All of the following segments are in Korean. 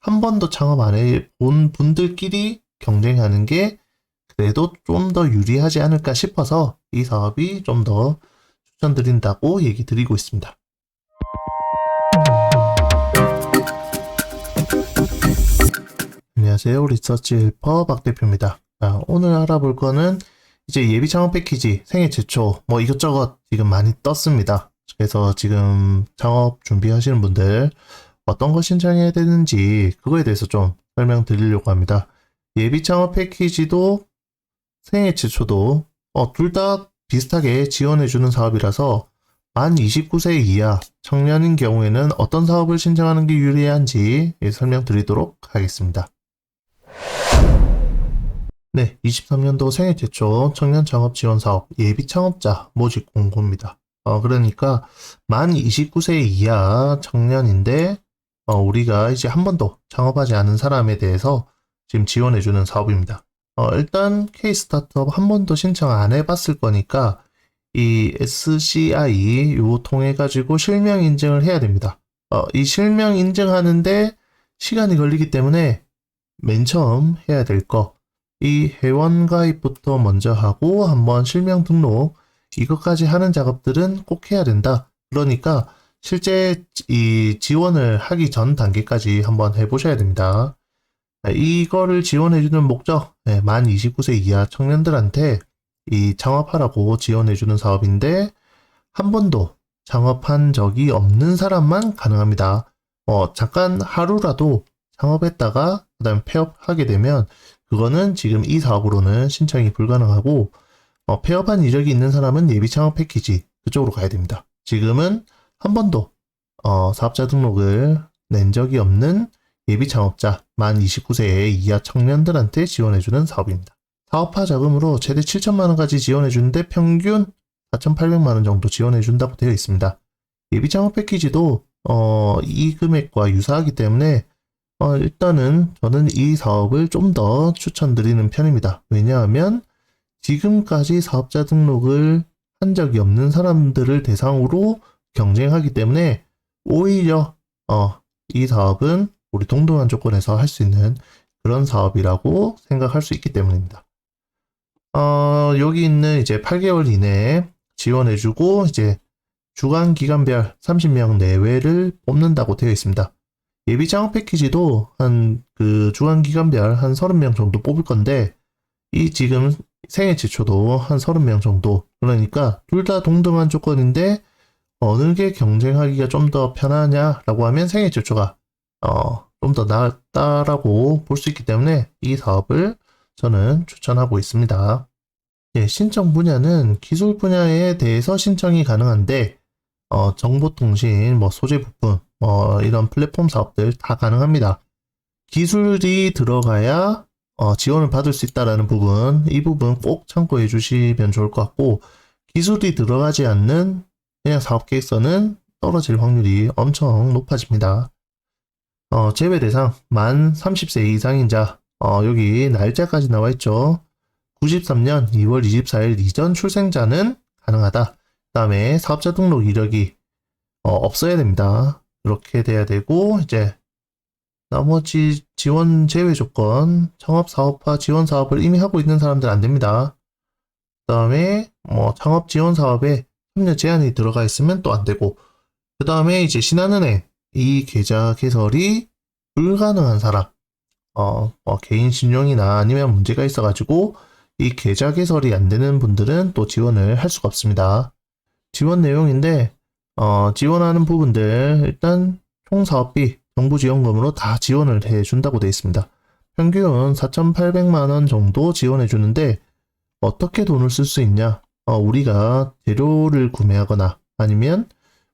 한 번도 창업 안 해본 분들끼리 경쟁하는 게 그래도 좀 더 유리하지 않을까 싶어서 이 사업이 좀 더 추천드린다고 얘기 드리고 있습니다. 안녕하세요. 리서치 헬퍼 박 대표입니다. 자, 오늘 알아볼 거는 이제 예비 창업 패키지 생애 최초 뭐 이것저것 지금 많이 떴습니다. 그래서 지금 창업 준비하시는 분들 어떤 거 신청해야 되는지 그거에 대해서 좀 설명드리려고 합니다. 예비 창업 패키지도 생애 최초도 둘 다 비슷하게 지원해주는 사업이라서 만 29세 이하 청년인 경우에는 어떤 사업을 신청하는 게 유리한지 설명드리도록 하겠습니다. 네, 23년도 생애 최초 청년 창업 지원 사업 예비 창업자 모집 공고입니다. 그러니까 만 29세 이하 청년인데 우리가 이제 한 번도 창업하지 않은 사람에 대해서 지금 지원해주는 사업입니다. 일단 K-스타트업 한 번도 신청 안 해봤을 거니까 이 SCI 요 통해 가지고 실명 인증을 해야 됩니다. 이 실명 인증하는데 시간이 걸리기 때문에 맨 처음 해야 될 거, 이 회원 가입부터 먼저 하고 한번 실명 등록 이것까지 하는 작업들은 꼭 해야 된다. 그러니까 실제 이 지원을 하기 전 단계까지 한번 해보셔야 됩니다. 이거를 지원해주는 목적, 만 29세 이하 청년들한테 이 창업하라고 지원해주는 사업인데 한 번도 창업한 적이 없는 사람만 가능합니다. 잠깐 하루라도 창업했다가 그 다음에 폐업하게 되면 그거는 지금 이 사업으로는 신청이 불가능하고 폐업한 이력이 있는 사람은 예비 창업 패키지 그쪽으로 가야 됩니다. 지금은 한 번도 사업자 등록을 낸 적이 없는 예비 창업자 만 29세 이하 청년들한테 지원해주는 사업입니다. 사업화 자금으로 최대 7천만원까지 지원해주는데 평균 4,800만원 정도 지원해준다고 되어 있습니다. 예비 창업 패키지도 이 금액과 유사하기 때문에 일단은 저는 이 사업을 좀 더 추천드리는 편입니다. 왜냐하면 지금까지 사업자 등록을 한 적이 없는 사람들을 대상으로 경쟁하기 때문에 오히려 이 사업은 우리 동등한 조건에서 할 수 있는 그런 사업이라고 생각할 수 있기 때문입니다. 여기 있는 이제 8개월 이내에 지원해주고 이제 주간 기간별 30명 내외를 뽑는다고 되어 있습니다. 예비 창업 패키지도 한 그 주간 기간별 한 30명 정도 뽑을 건데 이 지금 생애 최초도 한 30명 정도 그러니까 둘 다 동등한 조건인데 어느 게 경쟁하기가 좀 더 편하냐라고 하면 생애 최초가 좀 더 낫다라고 볼 수 있기 때문에 이 사업을 저는 추천하고 있습니다. 예, 신청 분야는 기술 분야에 대해서 신청이 가능한데 정보통신, 소재 부품, 이런 플랫폼 사업들 다 가능합니다. 기술이 들어가야 지원을 받을 수 있다라는 부분, 이 부분 꼭 참고해 주시면 좋을 것 같고 기술이 들어가지 않는 그냥 사업 계획서는 떨어질 확률이 엄청 높아집니다. 제외 대상 만 30세 이상인 자, 여기 날짜까지 나와 있죠. 93년 2월 24일 이전 출생자는 가능하다. 그 다음에 사업자 등록 이력이 없어야 됩니다. 이렇게 돼야 되고 이제 나머지 지원 제외 조건, 창업 사업화 지원 사업을 이미 하고 있는 사람들 안 됩니다. 그 다음에 창업 지원 사업에 참여 제한이 들어가 있으면 또 안 되고 그 다음에 이제 신한은행 이 계좌 개설이 불가능한 사람, 개인 신용이나 아니면 문제가 있어가지고 이 계좌 개설이 안 되는 분들은 또 지원을 할 수가 없습니다. 지원 내용인데, 지원하는 부분들 일단 총 사업비 정부 지원금으로 다 지원을 해준다고 되어 있습니다. 평균 4,800만원 정도 지원해 주는데 어떻게 돈을 쓸 수 있냐? 우리가 재료를 구매하거나 아니면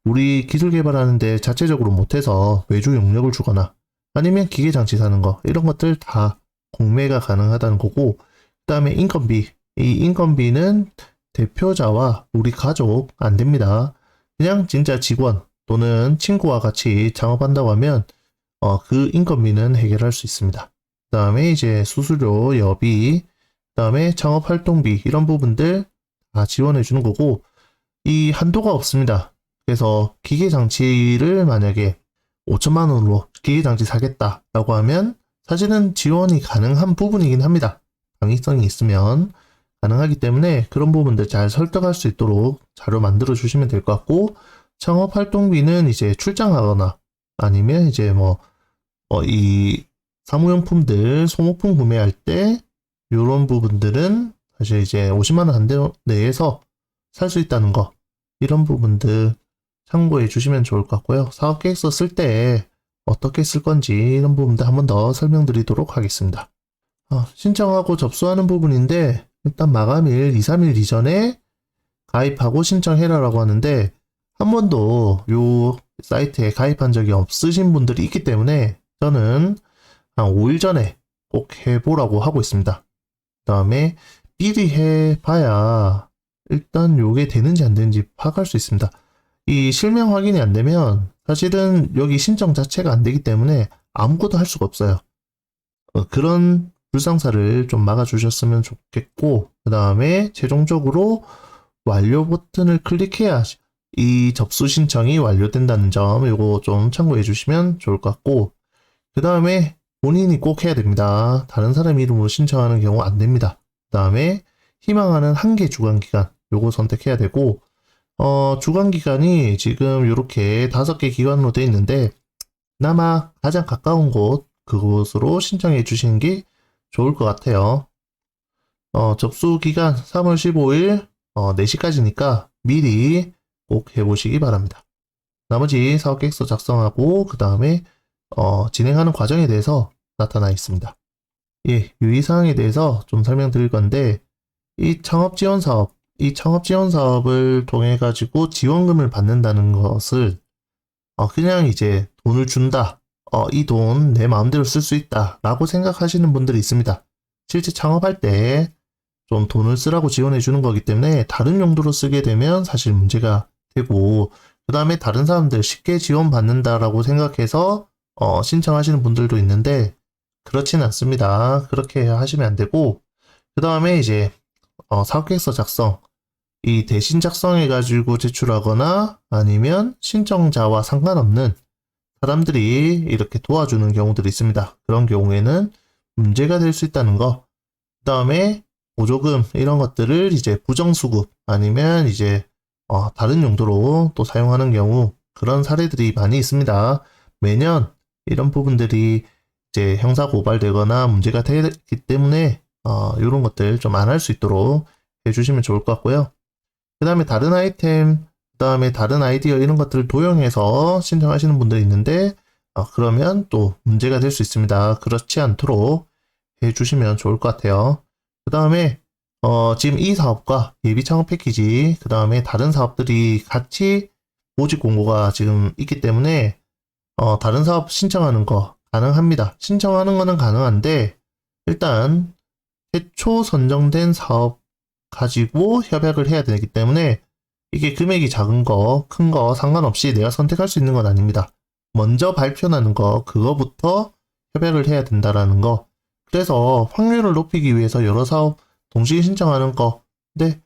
우리 기술 개발하는데 자체적으로 못해서 외주 용역을 주거나 아니면 기계장치 사는 거 이런 것들 다 공매가 가능하다는 거고 그 다음에 인건비 이 인건비는 대표자와 우리 가족 안 됩니다. 그냥 진짜 직원 또는 친구와 같이 창업한다고 하면 그 인건비는 해결할 수 있습니다. 그 다음에 이제 수수료, 여비, 그 다음에 창업 활동비 이런 부분들 다 지원해 주는 거고 이 한도가 없습니다. 그래서 기계 장치를 만약에 5천만 원으로 기계장치 사겠다라고 하면 사실은 지원이 가능한 부분이긴 합니다. 당위성이 있으면 가능하기 때문에 그런 부분들 잘 설득할 수 있도록 자료 만들어 주시면 될 것 같고, 창업 활동비는 이제 출장하거나 아니면 이제 이 사무용품들 소모품 구매할 때 이런 부분들은 사실 이제 50만 원 안대 내에서 살 수 있다는 거, 이런 부분들 참고해 주시면 좋을 것 같고요. 사업 계획서 쓸 때 어떻게 쓸 건지 이런 부분들 한 번 더 설명드리도록 하겠습니다. 신청하고 접수하는 부분인데, 일단 마감일 2, 3일 이전에 가입하고 신청해라라고 하는데, 한 번도 요 사이트에 가입한 적이 없으신 분들이 있기 때문에 저는 한 5일 전에 꼭 해보라고 하고 있습니다. 그 다음에 미리 해봐야 일단 요게 되는지 안 되는지 파악할 수 있습니다. 이 실명 확인이 안 되면 사실은 여기 신청 자체가 안 되기 때문에 아무것도 할 수가 없어요. 그런 불상사를 좀 막아주셨으면 좋겠고, 그 다음에 최종적으로 완료 버튼을 클릭해야 이 접수 신청이 완료된다는 점, 이거 좀 참고해 주시면 좋을 것 같고, 그 다음에 본인이 꼭 해야 됩니다. 다른 사람 이름으로 신청하는 경우 안 됩니다. 그 다음에 희망하는 한계 주간기간, 요거 선택해야 되고, 주간기간이 지금 이렇게 5개 기간으로 되어 있는데, 그나마 가장 가까운 곳, 그곳으로 신청해 주시는 게 좋을 것 같아요. 접수 기간 3월 15일 4시까지니까 미리 꼭 해보시기 바랍니다. 나머지 사업계획서 작성하고 그 다음에 진행하는 과정에 대해서 나타나 있습니다. 예, 유의사항에 대해서 좀 설명드릴 건데, 이 창업지원사업을 통해 가지고 지원금을 받는다는 것을 그냥 이제 돈을 준다, 이 돈 내 마음대로 쓸 수 있다 라고 생각하시는 분들이 있습니다. 실제 창업할 때 좀 돈을 쓰라고 지원해 주는 거기 때문에 다른 용도로 쓰게 되면 사실 문제가 되고, 그 다음에 다른 사람들 쉽게 지원받는다라고 생각해서 신청하시는 분들도 있는데 그렇진 않습니다. 그렇게 하시면 안 되고, 그 다음에 이제 사업계획서 작성, 이 대신 작성해 가지고 제출하거나 아니면 신청자와 상관없는 사람들이 이렇게 도와주는 경우들이 있습니다. 그런 경우에는 문제가 될 수 있다는 거. 그 다음에 보조금 이런 것들을 이제 부정수급 아니면 이제 다른 용도로 또 사용하는 경우, 그런 사례들이 많이 있습니다. 매년 이런 부분들이 이제 형사 고발되거나 문제가 되기 때문에 이런 것들 좀 안 할 수 있도록 해주시면 좋을 것 같고요. 그 다음에 다른 아이템, 그 다음에 다른 아이디어 이런 것들을 도용해서 신청하시는 분들이 있는데 그러면 또 문제가 될 수 있습니다. 그렇지 않도록 해주시면 좋을 것 같아요. 그 다음에 지금 이 사업과 예비 창업 패키지, 그 다음에 다른 사업들이 같이 모집 공고가 지금 있기 때문에 다른 사업 신청하는 거 가능합니다. 신청하는 거는 가능한데 일단 최초 선정된 사업 가지고 협약을 해야 되기 때문에 이게 금액이 작은 거, 큰 거 상관없이 내가 선택할 수 있는 건 아닙니다. 먼저 발표하는 거, 그거부터 협약을 해야 된다라는 거. 그래서 확률을 높이기 위해서 여러 사업 동시에 신청하는 거, 근데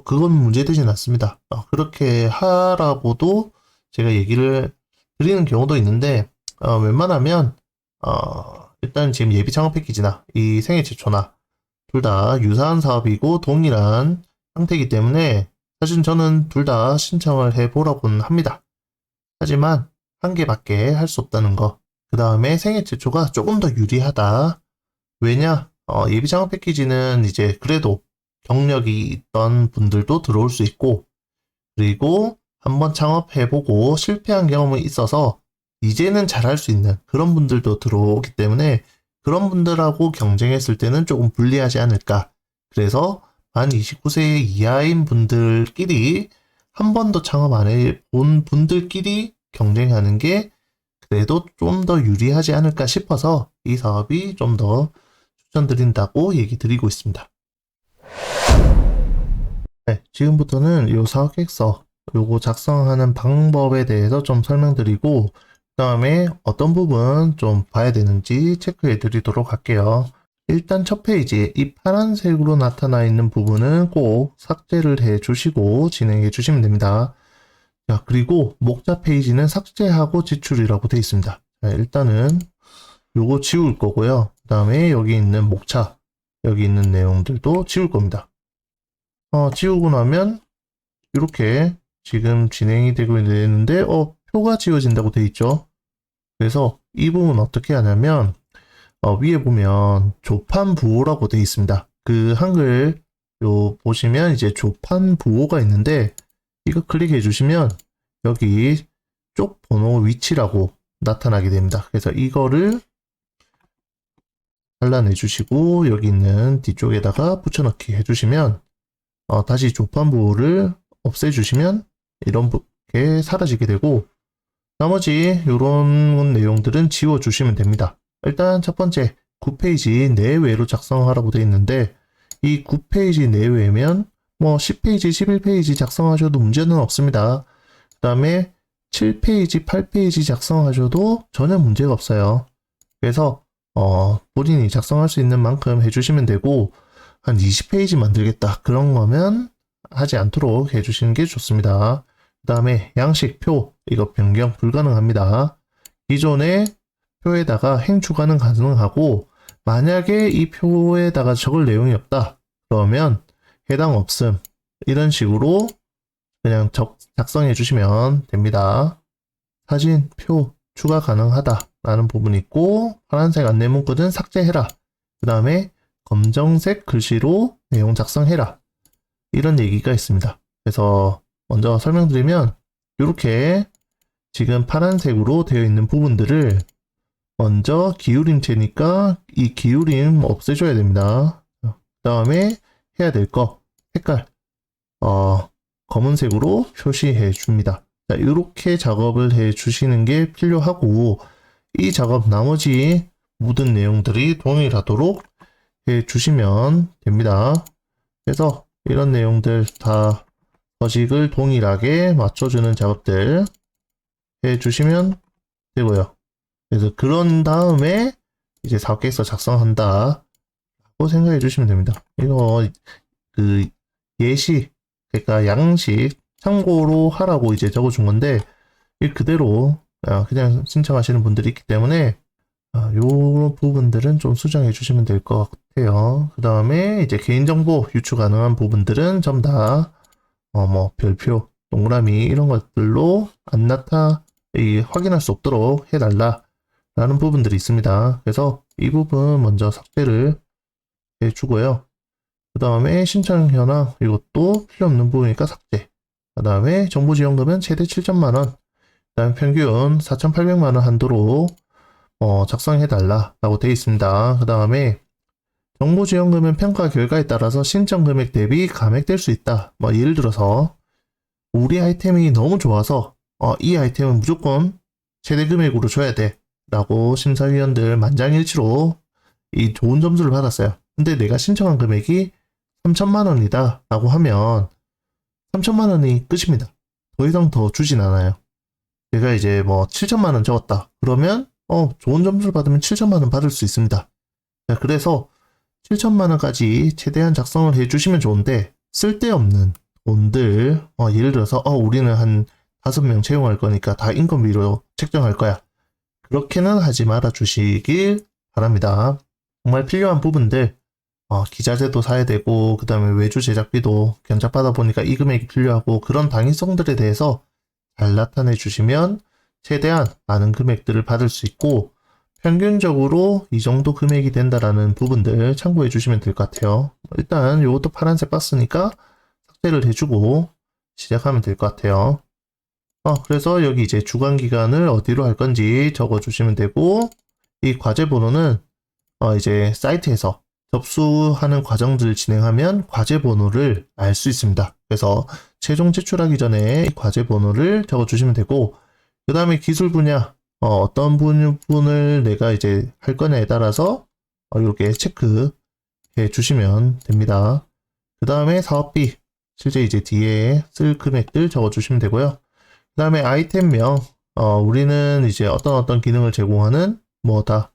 그건 문제되진 않습니다. 그렇게 하라고도 제가 얘기를 드리는 경우도 있는데 웬만하면 일단 지금 예비 창업 패키지나 이 생애 최초나 둘 다 유사한 사업이고 동일한 상태이기 때문에 사실 저는 둘 다 신청을 해보라고는 합니다. 하지만 한 개밖에 할 수 없다는 거. 그 다음에 생애 최초가 조금 더 유리하다. 왜냐? 예비 창업 패키지는 이제 그래도 경력이 있던 분들도 들어올 수 있고, 그리고 한번 창업해보고 실패한 경험이 있어서 이제는 잘할 수 있는 그런 분들도 들어오기 때문에 그런 분들하고 경쟁했을 때는 조금 불리하지 않을까. 그래서 만 29세 이하인 분들끼리 한 번도 창업 안 해본 분들끼리 경쟁하는 게 그래도 좀 더 유리하지 않을까 싶어서 이 사업이 좀 더 추천드린다고 얘기 드리고 있습니다. 네, 지금부터는 이 사업계획서 요거 작성하는 방법에 대해서 좀 설명드리고, 그 다음에 어떤 부분 좀 봐야 되는지 체크해 드리도록 할게요. 일단 첫 페이지 이 파란색으로 나타나 있는 부분은 꼭 삭제를 해 주시고 진행해 주시면 됩니다. 자, 그리고 목차 페이지는 삭제하고 제출이라고 되어 있습니다. 자, 일단은 요거 지울 거고요. 그 다음에 여기 있는 목차, 여기 있는 내용들도 지울 겁니다. 지우고 나면 이렇게 지금 진행이 되고 있는데 표가 지워진다고 되어 있죠. 그래서 이 부분 어떻게 하냐면 위에 보면 조판부호라고 되어 있습니다. 그 한글 요 보시면 이제 조판부호가 있는데 이거 클릭해 주시면 여기 쪽 번호 위치라고 나타나게 됩니다. 그래서 이거를 잘라내 주시고 여기 있는 뒤쪽에다가 붙여넣기 해주시면 다시 조판부호를 없애주시면 이렇게 사라지게 되고 나머지 이런 내용들은 지워주시면 됩니다. 일단 첫 번째 9페이지 내외로 작성하라고 되어 있는데 이 9페이지 내외면 뭐 10페이지, 11페이지 작성하셔도 문제는 없습니다. 그 다음에 7페이지, 8페이지 작성하셔도 전혀 문제가 없어요. 그래서 본인이 작성할 수 있는 만큼 해주시면 되고 한 20페이지 만들겠다 그런 거면 하지 않도록 해주시는 게 좋습니다. 그 다음에 양식표 이거 변경 불가능합니다. 기존의 표에다가 행 추가는 가능하고 만약에 이 표에다가 적을 내용이 없다 그러면 해당 없음 이런 식으로 그냥 작성해 주시면 됩니다. 사진, 표 추가 가능하다 라는 부분이 있고 파란색 안내 문구는 삭제해라. 그 다음에 검정색 글씨로 내용 작성해라. 이런 얘기가 있습니다. 그래서 먼저 설명드리면 이렇게 지금 파란색으로 되어 있는 부분들을 먼저 기울임체니까 이 기울임 없애줘야 됩니다. 그 다음에 해야 될 거 색깔 검은색으로 표시해 줍니다. 자, 이렇게 작업을 해 주시는 게 필요하고 이 작업 나머지 모든 내용들이 동일하도록 해 주시면 됩니다. 그래서 이런 내용들 다 서식을 동일하게 맞춰주는 작업들 해 주시면 되고요. 그래서 그런 다음에 이제 사업계획서 작성한다 라고 생각해 주시면 됩니다. 이거 그 예시 그러니까 양식 참고로 하라고 이제 적어준 건데 이 그대로 그냥 신청하시는 분들이 있기 때문에 요 부분들은 좀 수정해 주시면 될 것 같아요. 그 다음에 이제 개인정보 유출 가능한 부분들은 전부 다 뭐 별표, 동그라미 이런 것들로 안 확인할 수 없도록 해달라 라는 부분들이 있습니다. 그래서 이 부분 먼저 삭제를 해주고요. 그 다음에 신청 현황 이것도 필요 없는 부분이니까 삭제. 그 다음에 정부지원금은 최대 7천만원, 그 다음에 평균 4,800만원 한도로 작성해달라 라고 되어 있습니다. 그 다음에 정부지원금은 평가 결과에 따라서 신청 금액 대비 감액될 수 있다. 뭐 예를 들어서 우리 아이템이 너무 좋아서 이 아이템은 무조건 최대 금액으로 줘야 돼 라고 심사위원들 만장일치로 이 좋은 점수를 받았어요. 근데 내가 신청한 금액이 3천만원이다 라고 하면 3천만원이 끝입니다. 더 이상 더 주진 않아요. 내가 이제 뭐 7천만원 적었다 그러면 좋은 점수를 받으면 7천만원 받을 수 있습니다. 자, 그래서 7천만원까지 최대한 작성을 해주시면 좋은데 쓸데없는 돈들 예를 들어서 우리는 한 5명 채용할 거니까 다 인건비로 책정할 거야. 그렇게는 하지 말아 주시길 바랍니다. 정말 필요한 부분들 기자재도 사야 되고 그 다음에 외주 제작비도 견적받아 보니까 이 금액이 필요하고 그런 당위성들에 대해서 잘 나타내 주시면 최대한 많은 금액들을 받을 수 있고 평균적으로 이 정도 금액이 된다라는 부분들 참고해 주시면 될 것 같아요. 일단 이것도 파란색 박스니까 삭제를 해주고 시작하면 될 것 같아요. 그래서 여기 이제 주관기간을 어디로 할 건지 적어 주시면 되고 이 과제 번호는 이제 사이트에서 접수하는 과정들을 진행하면 과제 번호를 알 수 있습니다. 그래서 최종 제출하기 전에 이 과제 번호를 적어 주시면 되고 그 다음에 기술 분야 어떤 부분을 내가 이제 할 거냐에 따라서 이렇게 체크해 주시면 됩니다. 그 다음에 사업비 실제 이제 뒤에 쓸 금액들 적어 주시면 되고요. 그 다음에 아이템명 우리는 이제 어떤 기능을 제공하는 뭐다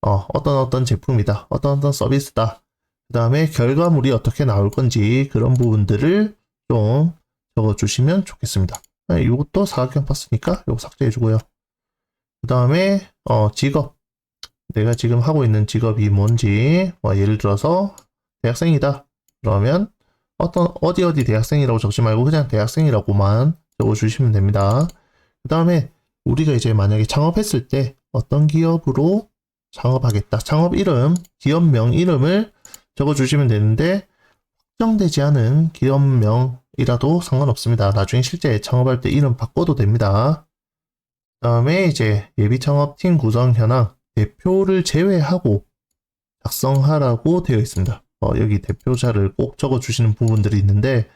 어떤 제품이다 어떤 서비스다. 그 다음에 결과물이 어떻게 나올 건지 그런 부분들을 좀 적어 주시면 좋겠습니다. 이것도 사각형 봤으니까 이거 삭제해주고요. 그 다음에 직업, 내가 지금 하고 있는 직업이 뭔지, 예를 들어서 대학생이다. 그러면 어디 대학생이라고 적지 말고 그냥 대학생이라고만 적어주시면 됩니다. 그 다음에 우리가 이제 만약에 창업했을 때 어떤 기업으로 창업하겠다. 창업 이름, 기업명 이름을 적어주시면 되는데 확정되지 않은 기업명이라도 상관없습니다. 나중에 실제 창업할 때 이름 바꿔도 됩니다. 그 다음에 이제 예비 창업팀 구성 현황, 대표를 제외하고 작성하라고 되어 있습니다. 여기 대표자를 꼭 적어주시는 부분들이 있는데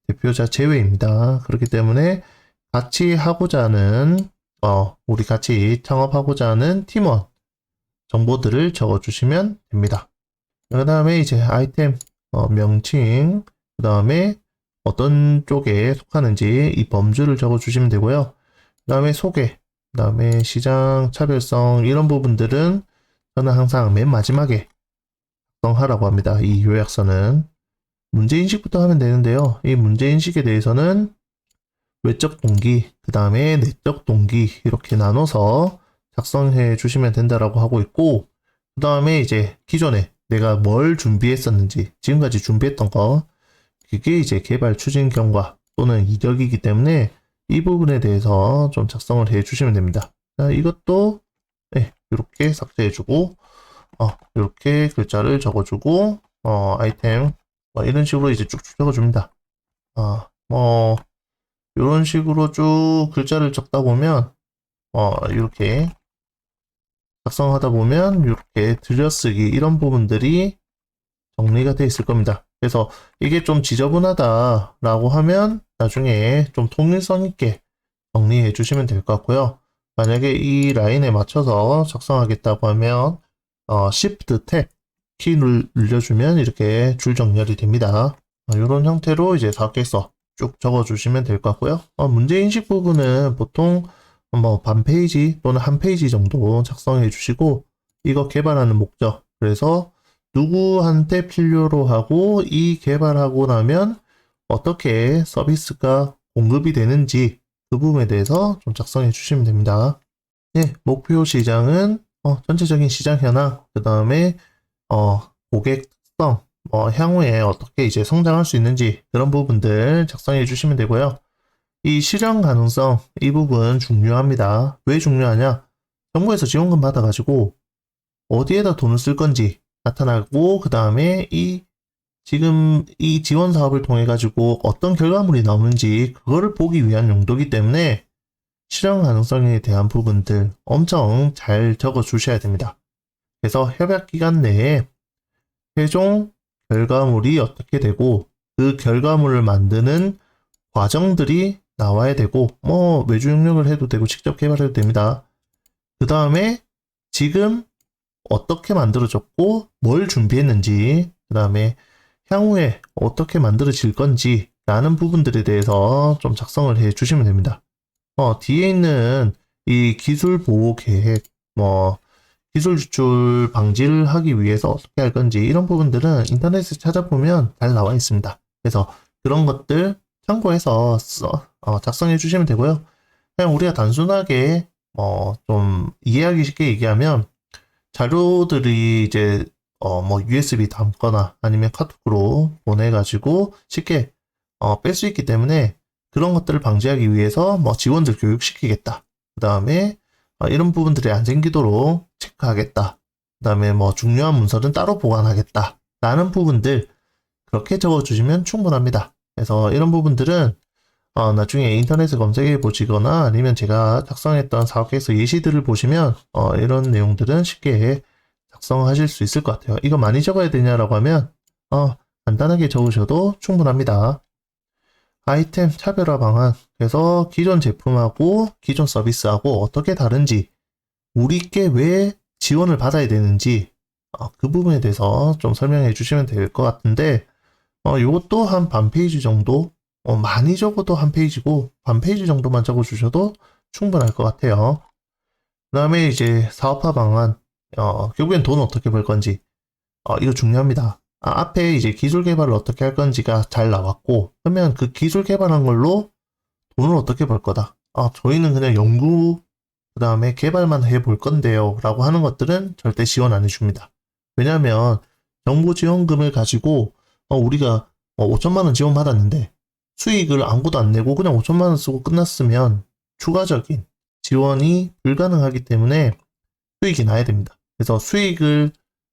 대표자 제외입니다. 그렇기 때문에 같이 하고자 하는 우리 같이 창업하고자 하는 팀원 정보들을 적어주시면 됩니다. 그 다음에 이제 아이템 명칭, 그 다음에 어떤 쪽에 속하는지 이 범주를 적어주시면 되고요. 그 다음에 소개, 그 다음에 시장 차별성 이런 부분들은 저는 항상 맨 마지막에 작성하라고 합니다. 이 요약서는 문제인식부터 하면 되는데요. 이 문제인식에 대해서는 외적 동기, 그 다음에 내적 동기 이렇게 나눠서 작성해 주시면 된다라고 하고 있고, 그 다음에 이제 기존에 내가 뭘 준비했었는지, 지금까지 준비했던 거, 그게 이제 개발 추진 경과 또는 이력이기 때문에 이 부분에 대해서 좀 작성을 해 주시면 됩니다. 자, 이것도 이렇게 삭제해주고, 이렇게 글자를 적어주고, 아이템, 이런 식으로 이제 쭉쭉 적어줍니다. 이런 식으로 쭉 글자를 적다 보면, 이렇게 작성하다 보면, 이렇게 들여쓰기, 이런 부분들이 정리가 되어 있을 겁니다. 그래서 이게 좀 지저분하다라고 하면, 나중에 좀 통일성 있게 정리해 주시면 될 것 같고요. 만약에 이 라인에 맞춰서 작성하겠다고 하면, Shift 탭 키 눌러주면 이렇게 줄 정렬이 됩니다. 이런 형태로 이제 사각에서 쭉 적어주시면 될 것 같고요. 문제인식 부분은 보통 반 페이지 또는 한 페이지 정도 작성해 주시고, 이거 개발하는 목적, 그래서 누구한테 필요로 하고 이 개발하고 나면 어떻게 서비스가 공급이 되는지 그 부분에 대해서 좀 작성해 주시면 됩니다. 네, 목표 시장은 전체적인 시장 현황, 그 다음에 고객 특성, 향후에 어떻게 이제 성장할 수 있는지 그런 부분들 작성해 주시면 되고요. 이 실현 가능성, 이 부분 중요합니다. 왜 중요하냐? 정부에서 지원금 받아가지고 어디에다 돈을 쓸 건지 나타나고, 그 다음에 지금 이 지원 사업을 통해 가지고 어떤 결과물이 나오는지 그거를 보기 위한 용도이기 때문에 실현 가능성에 대한 부분들 엄청 잘 적어 주셔야 됩니다. 그래서 협약 기간 내에 최종 결과물이 어떻게 되고 그 결과물을 만드는 과정들이 나와야 되고, 외주 협력을 해도 되고 직접 개발해도 됩니다. 그 다음에 지금 어떻게 만들어졌고 뭘 준비했는지, 그 다음에 향후에 어떻게 만들어질 건지 라는 부분들에 대해서 좀 작성을 해 주시면 됩니다. 뒤에 있는 이 기술 보호 계획, 기술 유출 방지를 하기 위해서 어떻게 할 건지 이런 부분들은 인터넷에 찾아보면 잘 나와 있습니다. 그래서 그런 것들 참고해서 작성해 주시면 되고요. 그냥 우리가 단순하게 좀 이해하기 쉽게 얘기하면 자료들이 이제 USB 담거나 아니면 카톡으로 보내가지고 쉽게 뺄 수 있기 때문에 그런 것들을 방지하기 위해서 직원들 교육시키겠다. 그 다음에 이런 부분들이 안 생기도록 체크하겠다. 그 다음에 중요한 문서는 따로 보관하겠다. 라는 부분들 그렇게 적어주시면 충분합니다. 그래서 이런 부분들은 나중에 인터넷에 검색해 보시거나 아니면 제가 작성했던 사업계획서 예시들을 보시면 이런 내용들은 쉽게 작성하실 수 있을 것 같아요. 이거 많이 적어야 되냐라고 하면 간단하게 적으셔도 충분합니다. 아이템 차별화 방안, 그래서 기존 제품하고 기존 서비스하고 어떻게 다른지, 우리께 왜 지원을 받아야 되는지 그 부분에 대해서 좀 설명해 주시면 될 것 같은데, 요것도 한 반 페이지 정도, 많이 적어도 한 페이지고 반 페이지 정도만 적어 주셔도 충분할 것 같아요. 그 다음에 이제 사업화 방안, 결국엔 돈 어떻게 벌 건지, 이거 중요합니다. 앞에 이제 기술 개발을 어떻게 할 건지가 잘 나왔고, 그러면 그 기술 개발한 걸로 돈을 어떻게 벌 거다. 저희는 그냥 연구, 그 다음에 개발만 해볼 건데요. 라고 하는 것들은 절대 지원 안 해줍니다. 왜냐하면 정부 지원금을 가지고 우리가 5천만 원 지원받았는데 수익을 아무것도 안 내고 그냥 5천만 원 쓰고 끝났으면 추가적인 지원이 불가능하기 때문에 수익이 나야 됩니다. 그래서 수익을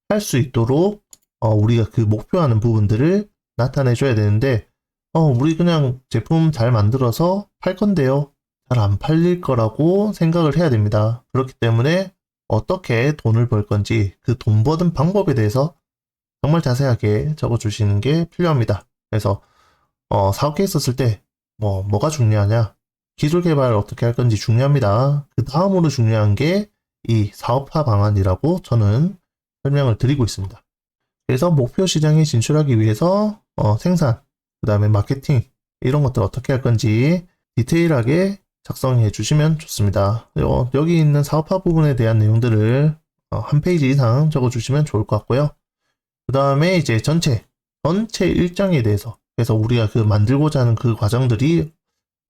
할 수 있도록 우리가 그 목표하는 부분들을 나타내줘야 되는데 우리 그냥 제품 잘 만들어서 팔 건데요. 잘 안 팔릴 거라고 생각을 해야 됩니다. 그렇기 때문에 어떻게 돈을 벌 건지 그 돈 버는 방법에 대해서 정말 자세하게 적어주시는 게 필요합니다. 그래서 사업 계획 썼을 때 뭐가 중요하냐? 기술 개발 어떻게 할 건지 중요합니다. 그 다음으로 중요한 게 이 사업화 방안이라고 저는 설명을 드리고 있습니다. 그래서 목표 시장에 진출하기 위해서 생산, 그 다음에 마케팅 이런 것들 어떻게 할 건지 디테일하게 작성해 주시면 좋습니다. 여기 있는 사업화 부분에 대한 내용들을 한 페이지 이상 적어 주시면 좋을 것 같고요. 그 다음에 이제 전체 일정에 대해서, 그래서 우리가 그 만들고자 하는 그 과정들이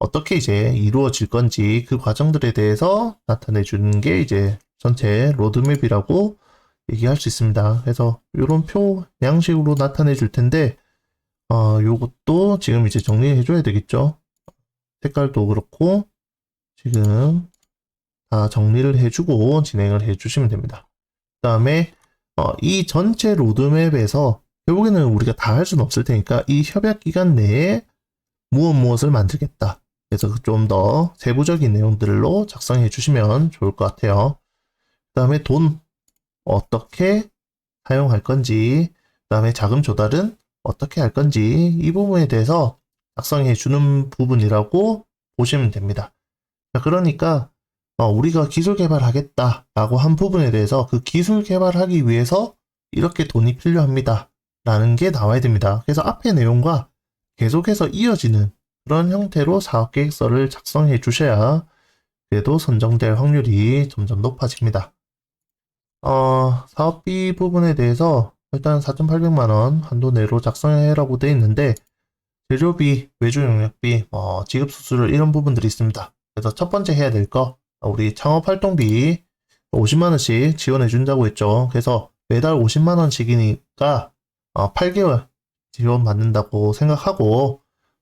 어떻게 이제 이루어질 건지 그 과정들에 대해서 나타내 주는 게 이제 전체 로드맵이라고 얘기할 수 있습니다. 그래서 이런 표 양식으로 나타내 줄 텐데 요것도 지금 이제 정리해 줘야 되겠죠. 색깔도 그렇고 지금 다 정리를 해주고 진행을 해주시면 됩니다. 그 다음에 이 전체 로드맵에서 결국에는 우리가 다 할 수는 없을 테니까 이 협약 기간 내에 무엇을 만들겠다. 그래서 좀 더 세부적인 내용들로 작성해 주시면 좋을 것 같아요. 그 다음에 돈 어떻게 사용할 건지, 그 다음에 자금 조달은 어떻게 할 건지 이 부분에 대해서 작성해 주는 부분이라고 보시면 됩니다. 그러니까 우리가 기술 개발하겠다 라고 한 부분에 대해서 그 기술 개발하기 위해서 이렇게 돈이 필요합니다 라는 게 나와야 됩니다. 그래서 앞의 내용과 계속해서 이어지는 그런 형태로 사업계획서를 작성해 주셔야 그래도 선정될 확률이 점점 높아집니다. 사업비 부분에 대해서 일단 4,800만원 한도 내로 작성해라고 되어 있는데 제조비, 외주 용역비, 지급 수수료 이런 부분들이 있습니다. 그래서 첫 번째 해야 될 거, 우리 창업 활동비 50만원씩 지원해 준다고 했죠. 그래서 매달 50만원씩이니까 8개월 지원받는다고 생각하고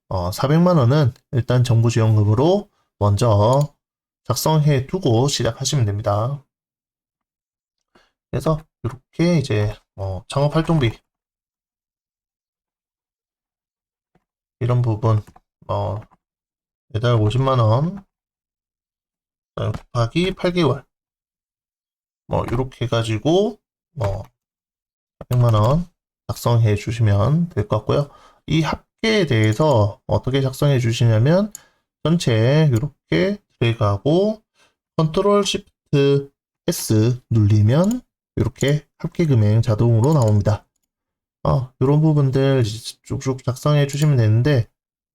400만원은 일단 정부 지원금으로 먼저 작성해 두고 시작하시면 됩니다. 그래서 이렇게 이제 창업 활동비 이런 부분 매달 50만원 곱하기 8개월 이렇게 해가지고 400만원 작성해 주시면 될 것 같고요. 이 합계에 대해서 어떻게 작성해 주시냐면 전체 이렇게 드래그하고 컨트롤 시프트 S 누르면 이렇게 합계 금액 자동으로 나옵니다. 이런 부분들 쭉쭉 작성해 주시면 되는데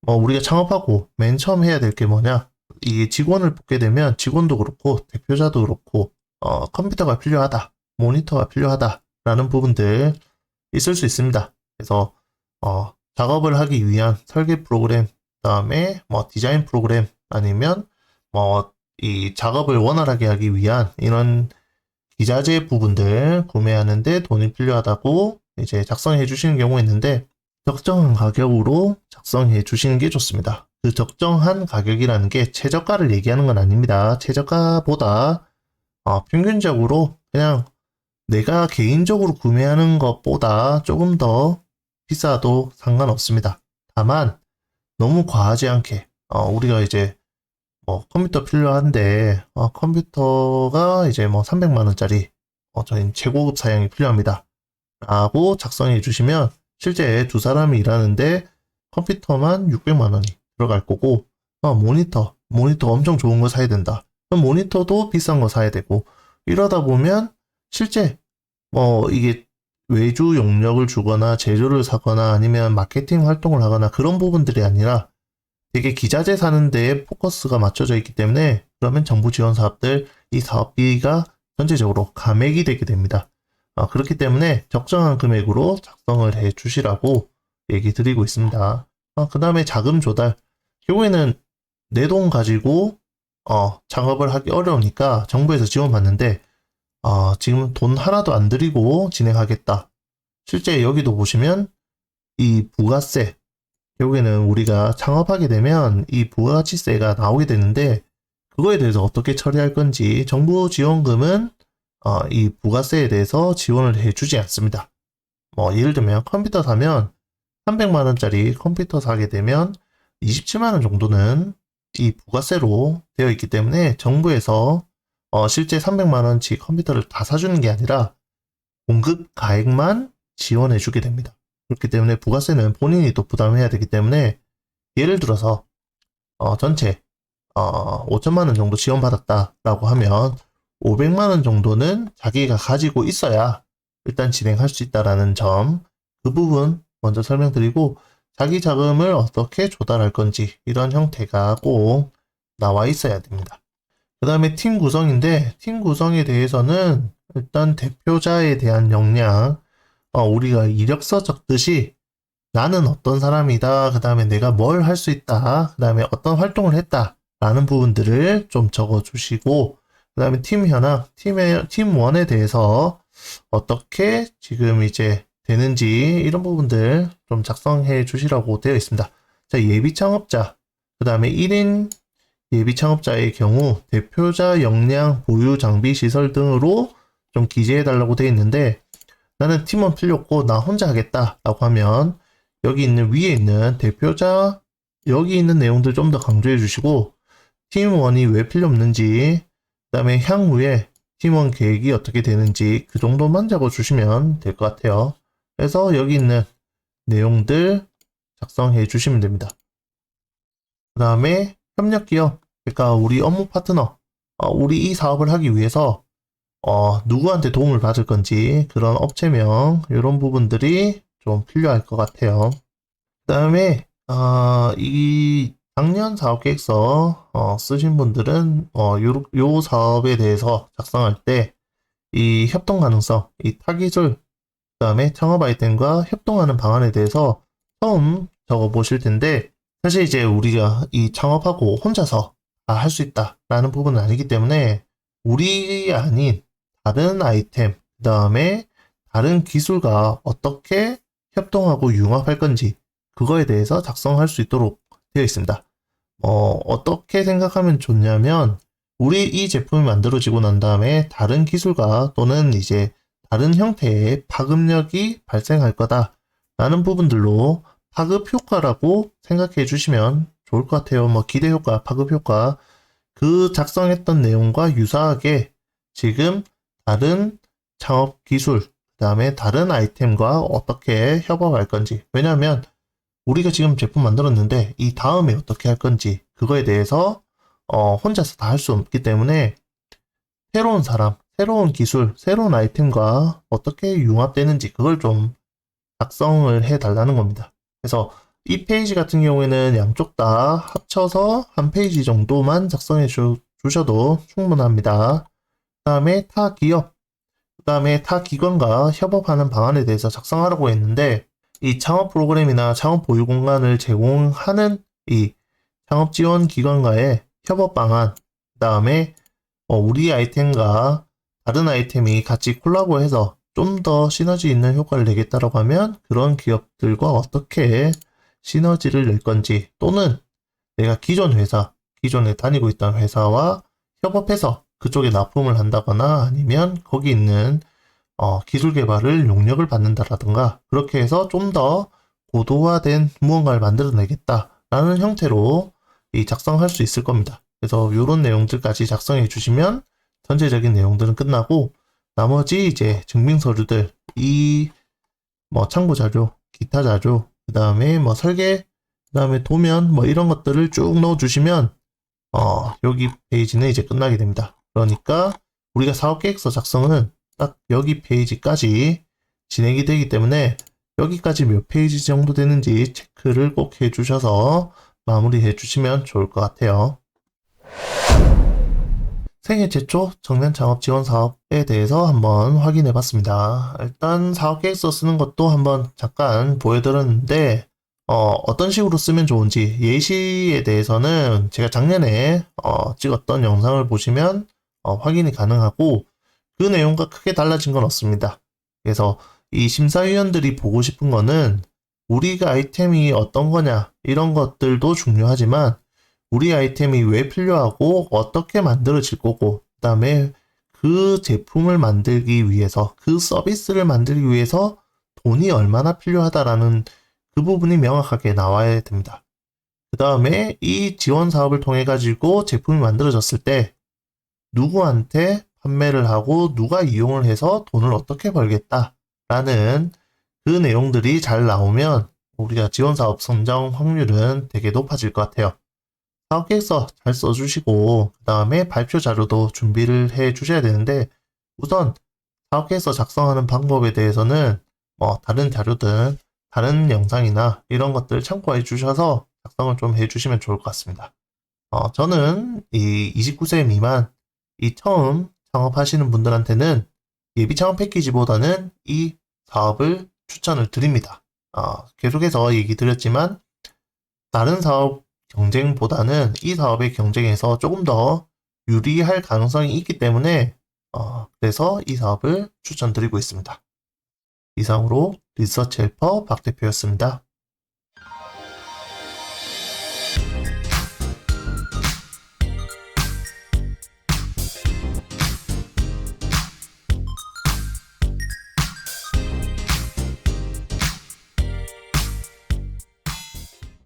우리가 창업하고 맨 처음 해야 될 게 뭐냐, 이 직원을 뽑게 되면 직원도 그렇고 대표자도 그렇고 컴퓨터가 필요하다, 모니터가 필요하다 라는 부분들 있을 수 있습니다. 그래서 작업을 하기 위한 설계 프로그램, 그다음에 디자인 프로그램, 아니면 이 작업을 원활하게 하기 위한 이런 기자재 부분들 구매하는데 돈이 필요하다고 이제 작성해 주시는 경우가 있는데 적정한 가격으로 작성해 주시는 게 좋습니다. 그 적정한 가격이라는 게 최저가를 얘기하는 건 아닙니다. 최저가보다 평균적으로 그냥 내가 개인적으로 구매하는 것보다 조금 더 비싸도 상관없습니다. 다만 너무 과하지 않게 우리가 이제 컴퓨터 필요한데 컴퓨터가 이제 300만원짜리 저희 최고급 사양이 필요합니다 라고 작성해 주시면 실제 두 사람이 일하는데 컴퓨터만 600만원이 들어갈 거고 모니터 엄청 좋은 거 사야 된다. 그럼 모니터도 비싼 거 사야 되고 이러다 보면 실제 이게 외주 용역을 주거나 재료를 사거나 아니면 마케팅 활동을 하거나 그런 부분들이 아니라 되게 기자재 사는 데에 포커스가 맞춰져 있기 때문에 그러면 정부 지원 사업들 이 사업비가 전체적으로 감액이 되게 됩니다. 그렇기 때문에 적정한 금액으로 작성을 해 주시라고 얘기 드리고 있습니다. 그 다음에 자금 조달. 결국에는 내 돈 가지고 창업을 하기 어려우니까 정부에서 지원받는데 지금 돈 하나도 안 들이고 진행하겠다. 실제 여기도 보시면 이 부가세, 결국에는 우리가 창업하게 되면 이 부가가치세가 나오게 되는데 그거에 대해서 어떻게 처리할 건지 정부 지원금은 이 부가세에 대해서 지원을 해주지 않습니다. 뭐 예를 들면 컴퓨터 사면 300만 원짜리 컴퓨터 사게 되면 27만 원 정도는 이 부가세로 되어 있기 때문에 정부에서 실제 300만 원치 컴퓨터를 다 사주는 게 아니라 공급 가액만 지원해 주게 됩니다. 그렇기 때문에 부가세는 본인이 또 부담해야 되기 때문에 예를 들어서 전체 5천만 원 정도 지원받았다라고 하면 500만 원 정도는 자기가 가지고 있어야 일단 진행할 수 있다라는 점, 그 부분 먼저 설명드리고 자기 자금을 어떻게 조달할 건지 이런 형태가 꼭 나와 있어야 됩니다. 그 다음에 팀 구성인데 팀 구성에 대해서는 일단 대표자에 대한 역량, 우리가 이력서 적듯이 나는 어떤 사람이다, 그 다음에 내가 뭘 할 수 있다, 그 다음에 어떤 활동을 했다 라는 부분들을 좀 적어주시고, 그 다음에 팀 현황, 팀원에 대해서 어떻게 지금 이제 되는지 이런 부분들 좀 작성해 주시라고 되어 있습니다. 자, 예비 창업자, 그 다음에 1인 예비 창업자의 경우 대표자 역량, 보유 장비, 시설 등으로 좀 기재해 달라고 되어 있는데 나는 팀원 필요 없고 나 혼자 하겠다 라고 하면 여기 있는 위에 있는 대표자 여기 있는 내용들 좀 더 강조해 주시고 팀원이 왜 필요 없는지, 그 다음에 향후에 팀원 계획이 어떻게 되는지 그 정도만 적어주시면 될 것 같아요. 그래서 여기 있는 내용들 작성해 주시면 됩니다. 그 다음에 협력기업, 그러니까 우리 업무 파트너, 우리 이 사업을 하기 위해서 누구한테 도움을 받을 건지 그런 업체명 이런 부분들이 좀 필요할 것 같아요. 그 다음에 이 작년 사업계획서 쓰신 분들은 요 사업에 대해서 작성할 때 이 협동 가능성, 이 타기술, 그 다음에 창업 아이템과 협동하는 방안에 대해서 처음 적어 보실 텐데 사실 이제 우리가 이 창업하고 혼자서 다 할 수 있다 라는 부분은 아니기 때문에 우리 아닌 다른 아이템, 그 다음에 다른 기술과 어떻게 협동하고 융합할 건지 그거에 대해서 작성할 수 있도록 되어 있습니다. 어떻게 생각하면 좋냐면 우리 이 제품이 만들어지고 난 다음에 다른 기술과 또는 이제 다른 형태의 파급력이 발생할 거다 라는 부분들로 파급 효과라고 생각해 주시면 좋을 것 같아요. 뭐 기대 효과, 파급 효과, 그 작성했던 내용과 유사하게 지금 다른 창업 기술, 그 다음에 다른 아이템과 어떻게 협업할 건지. 왜냐하면 우리가 지금 제품 만들었는데 이 다음에 어떻게 할 건지 그거에 대해서 혼자서 다 할 수 없기 때문에 새로운 사람, 새로운 기술, 새로운 아이템과 어떻게 융합되는지 그걸 좀 작성을 해 달라는 겁니다. 그래서 이 페이지 같은 경우에는 양쪽 다 합쳐서 한 페이지 정도만 작성해 주셔도 충분합니다. 그 다음에 타 기업, 그 다음에 타 기관과 협업하는 방안에 대해서 작성하라고 했는데 이 창업 프로그램이나 창업 보유 공간을 제공하는 이 창업 지원 기관과의 협업 방안, 그 다음에 우리 아이템과 다른 아이템이 같이 콜라보해서 좀 더 시너지 있는 효과를 내겠다라고 하면 그런 기업들과 어떻게 시너지를 낼 건지, 또는 내가 기존에 다니고 있던 회사와 협업해서 그쪽에 납품을 한다거나 아니면 거기 있는 기술 개발을 용역을 받는다라든가 그렇게 해서 좀 더 고도화된 무언가를 만들어내겠다라는 형태로 작성할 수 있을 겁니다. 그래서 이런 내용들까지 작성해 주시면 전체적인 내용들은 끝나고 나머지 이제 증빙 서류들, 뭐 참고 자료, 기타 자료, 그 다음에 뭐 설계, 그 다음에 도면 뭐 이런 것들을 쭉 넣어 주시면 여기 페이지는 이제 끝나게 됩니다. 그러니까 우리가 사업계획서 작성은 딱 여기 페이지까지 진행이 되기 때문에 여기까지 몇 페이지 정도 되는지 체크를 꼭 해주셔서 마무리해 주시면 좋을 것 같아요. 생애 최초 청년 창업 지원 사업에 대해서 한번 확인해 봤습니다. 일단 사업계획서 쓰는 것도 한번 잠깐 보여드렸는데 어떤 식으로 쓰면 좋은지 예시에 대해서는 제가 작년에 찍었던 영상을 보시면 확인이 가능하고 그 내용과 크게 달라진 건 없습니다. 그래서 이 심사위원들이 보고 싶은 거는 우리가 아이템이 어떤 거냐 이런 것들도 중요하지만 우리 아이템이 왜 필요하고 어떻게 만들어질 거고 그 다음에 그 제품을 만들기 위해서 그 서비스를 만들기 위해서 돈이 얼마나 필요하다라는 그 부분이 명확하게 나와야 됩니다. 그 다음에 이 지원 사업을 통해 가지고 제품이 만들어졌을 때 누구한테 판매를 하고 누가 이용을 해서 돈을 어떻게 벌겠다라는 그 내용들이 잘 나오면 우리가 지원 사업 선정 확률은 되게 높아질 것 같아요. 사업 계획서 잘 써주시고 그 다음에 발표 자료도 준비를 해 주셔야 되는데 우선 사업 계획서 작성하는 방법에 대해서는 다른 자료든 다른 영상이나 이런 것들 참고해 주셔서 작성을 좀 해 주시면 좋을 것 같습니다. 저는 이 29세 미만 이 처음 창업하시는 분들한테는 예비 창업 패키지보다는 이 사업을 추천을 드립니다. 계속해서 얘기 드렸지만 다른 사업 경쟁보다는 이 사업의 경쟁에서 조금 더 유리할 가능성이 있기 때문에 그래서 이 사업을 추천드리고 있습니다. 이상으로 리서치 헬퍼 박 대표였습니다.